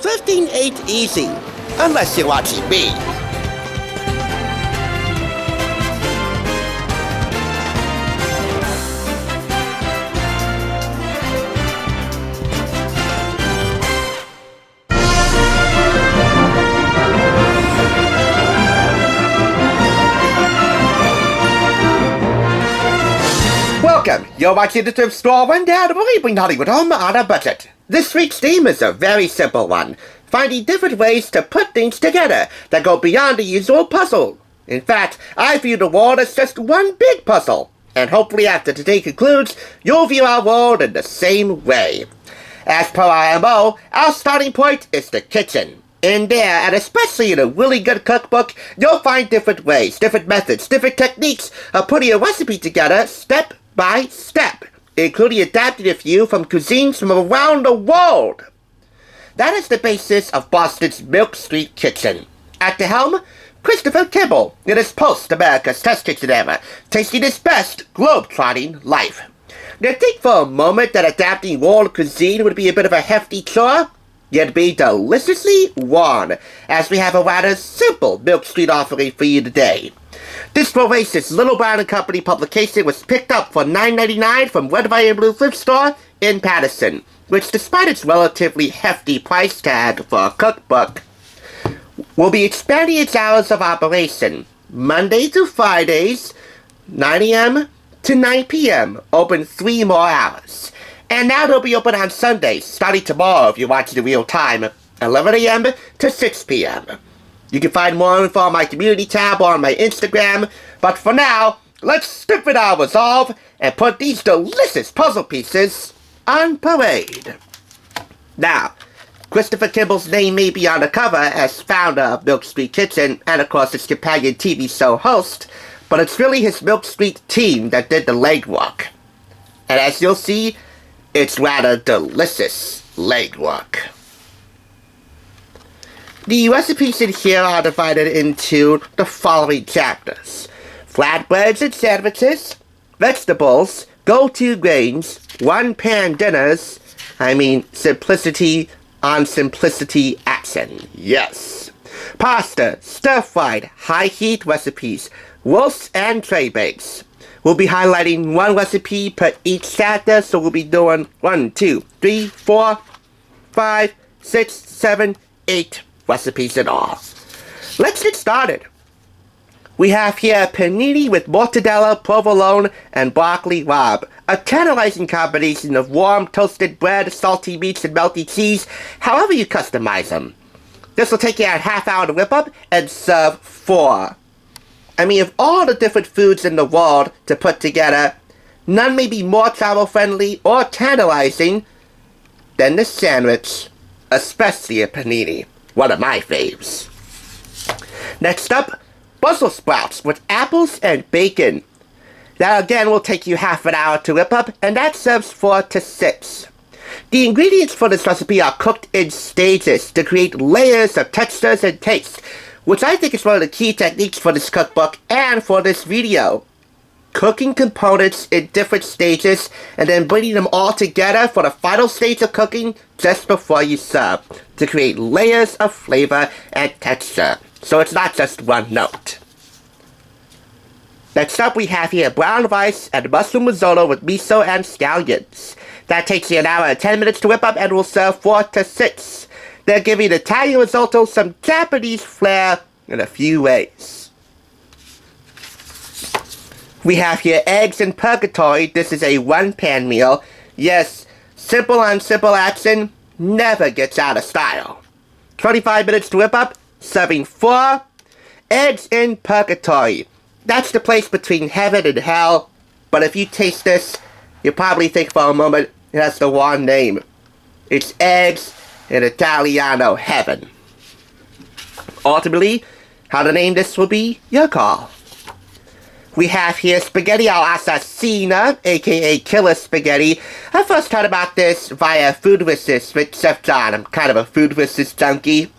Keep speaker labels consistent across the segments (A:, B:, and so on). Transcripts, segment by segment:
A: 15 ain't easy, unless you're watching me. Welcome! You're watching the thrift store rundown where we bring Hollywood home on a budget. This week's theme is a very simple one, finding different ways to put things together that go beyond the usual puzzle. In fact, I view the world as just one big puzzle, and hopefully after today concludes, you'll view our world in the same way. As per our MO, our starting point is the kitchen. In there, and especially in a really good cookbook, you'll find different ways, different methods, different techniques of putting a recipe together step by step, including adapting a few from cuisines from around the world. That is the basis of Boston's Milk Street Kitchen. At the helm, Christopher Kimball in his post-America's Test Kitchen era, tasting his best globe-trotting life. Now think for a moment that adapting world cuisine would be a bit of a hefty chore. You'd be deliciously warned, as we have a rather simple Milk Street offering for you today. This voracious Little Brown & Company publication was picked up for $9.99 from Red, White, and Blue thrift store in Paterson, which despite its relatively hefty price tag for a cookbook, will be expanding its hours of operation. Monday through Fridays, 9 a.m. to 9 p.m., open 3 more hours. And now they'll be open on Sundays, starting tomorrow if you're watching in real time, 11 a.m. to 6 p.m. You can find more info on my community tab or on my Instagram, but for now, let's stiffen our resolve and put these delicious puzzle pieces on parade. Now, Christopher Kimball's name may be on the cover as founder of Milk Street Kitchen and of course its companion TV show host, but it's really his Milk Street team that did the legwork. And as you'll see, it's rather delicious legwork. The recipes in here are divided into the following chapters: flatbreads and sandwiches, vegetables, go-to grains, one-pan dinners, simplicity on simplicity action, yes. Pasta, stir-fried, high-heat recipes, roasts and tray bakes. We'll be highlighting one recipe per each chapter, so we'll be doing 1, 2, 3, 4, 5, 6, 7, 8 recipes in all. Let's get started. We have here panini with mortadella, provolone, and broccoli rabe, a tantalizing combination of warm toasted bread, salty meats, and melty cheese, however you customize them. This will take you a half hour to whip up and serve 4. Of all the different foods in the world to put together, none may be more travel-friendly or tantalizing than the sandwich, especially a panini, one of my faves. Next up, Brussels sprouts with apples and bacon. That again will take you half an hour to whip up, and that serves 4 to 6. The ingredients for this recipe are cooked in stages to create layers of textures and taste, which I think is one of the key techniques for this cookbook and for this video. Cooking components in different stages and then bringing them all together for the final stage of cooking just before you serve to create layers of flavor and texture, so it's not just one note. Next up we have here brown rice and mushroom risotto with miso and scallions. That takes you an hour and 10 minutes to whip up and will serve 4 to 6. They're giving the Italian risotto some Japanese flair in a few ways. We have here eggs in purgatory. This is a one-pan meal. Yes, simple on simple action never gets out of style. 25 minutes to whip up, serving 4. Eggs in purgatory. That's the place between heaven and hell, but if you taste this, you'll probably think for a moment it has the wrong name. It's eggs in Italiano heaven. Ultimately, how to name this will be your call. We have here spaghetti all'assassina, aka killer spaghetti. I first heard about this via Food Resist with Chef John. I'm kind of a Food Resist junkie.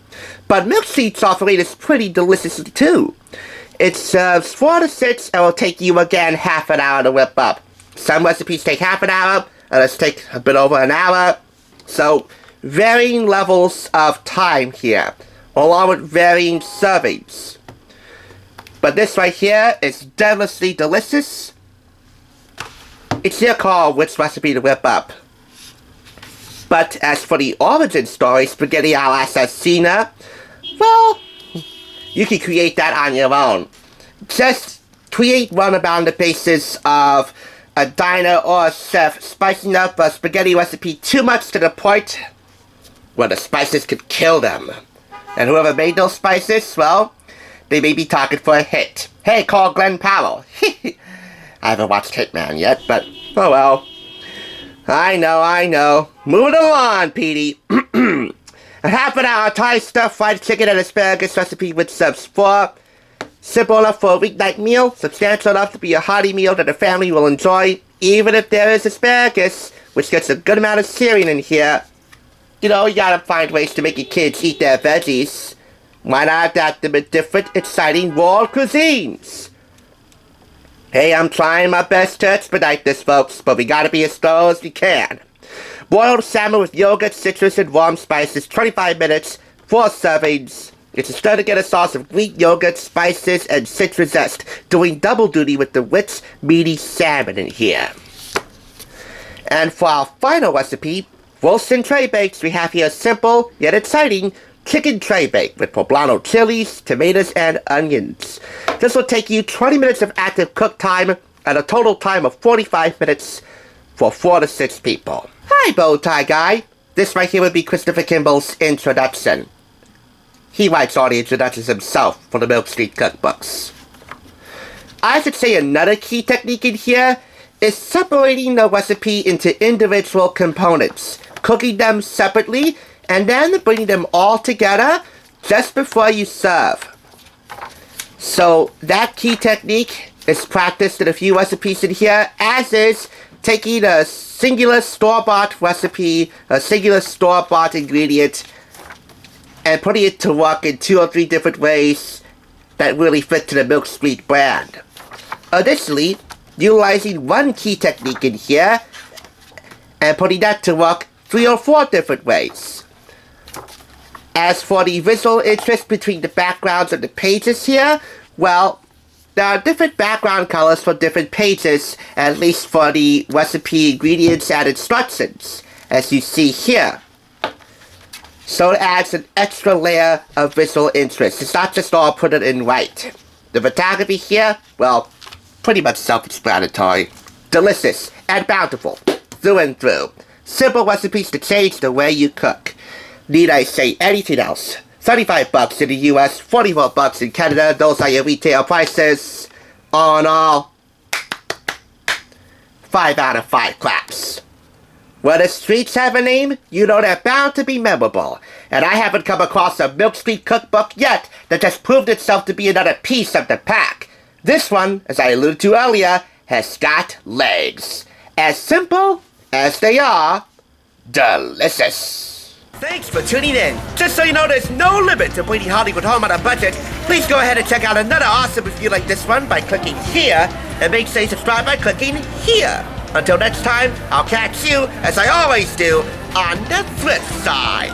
A: But Milk Street's offering is pretty delicious too. It serves 4 to 6 and will take you again half an hour to whip up. Some recipes take half an hour, others take a bit over an hour. So varying levels of time here, along with varying servings. But this right here is deliciously delicious. It's your call which recipe to whip up. But as for the origin story, spaghetti alla assassina, well, you can create that on your own. Just create one about the basis of a diner or a chef spicing up a spaghetti recipe too much to the point where the spices could kill them. And whoever made those spices, well, they may be talking for a hit. Hey, call Glenn Powell. I haven't watched Hitman yet, but oh well. I know. Moving along, Petey. A half an hour Thai stuffed-fried chicken and asparagus recipe with subs 4. Simple enough for a weeknight meal, substantial enough to be a hearty meal that the family will enjoy, even if there is asparagus, which gets a good amount of searing in here. You know, you gotta find ways to make your kids eat their veggies. Why not adapt them with different, exciting world cuisines? Hey, I'm trying my best to expedite this, folks, but we gotta be as thorough as we can. Boiled salmon with yogurt, citrus, and warm spices, 25 minutes, 4 servings. It's a stir to get a sauce of Greek yogurt, spices, and citrus zest, doing double duty with the rich, meaty salmon in here. And for our final recipe, roast and tray bakes, we have here a simple, yet exciting, chicken tray bake with poblano chilies, tomatoes, and onions. This will take you 20 minutes of active cook time and a total time of 45 minutes for 4 to 6 people. Hi, bow tie guy. This right here would be Christopher Kimball's introduction. He writes all the introductions himself for the Milk Street cookbooks. I should say another key technique in here is separating the recipe into individual components, cooking them separately, and then bringing them all together just before you serve. So that key technique is practiced in a few recipes in here, as is taking a singular store-bought recipe, a singular store-bought ingredient, and putting it to work in 2 or 3 different ways that really fit to the Milk Street brand. Additionally, utilizing one key technique in here and putting that to work 3 or 4 different ways. As for the visual interest between the backgrounds of the pages here, well, there are different background colors for different pages, at least for the recipe ingredients and instructions, as you see here. So it adds an extra layer of visual interest. It's not just all put it in white. The photography here, well, pretty much self-explanatory. Delicious and bountiful, through and through. Simple recipes to change the way you cook. Need I say anything else? $35 in the US, $44 in Canada. Those are your retail prices. All in all, 5 out of 5 claps. When the streets have a name, you know they're bound to be memorable. And I haven't come across a Milk Street cookbook yet that just proved itself to be another piece of the pack. This one, as I alluded to earlier, has got legs. As simple as they are delicious. Thanks for tuning in. Just so you know, there's no limit to bringing Hollywood home on a budget. Please go ahead and check out another awesome review like this one by clicking here, and make sure you subscribe by clicking here. Until next time, I'll catch you, as I always do, on the flip side.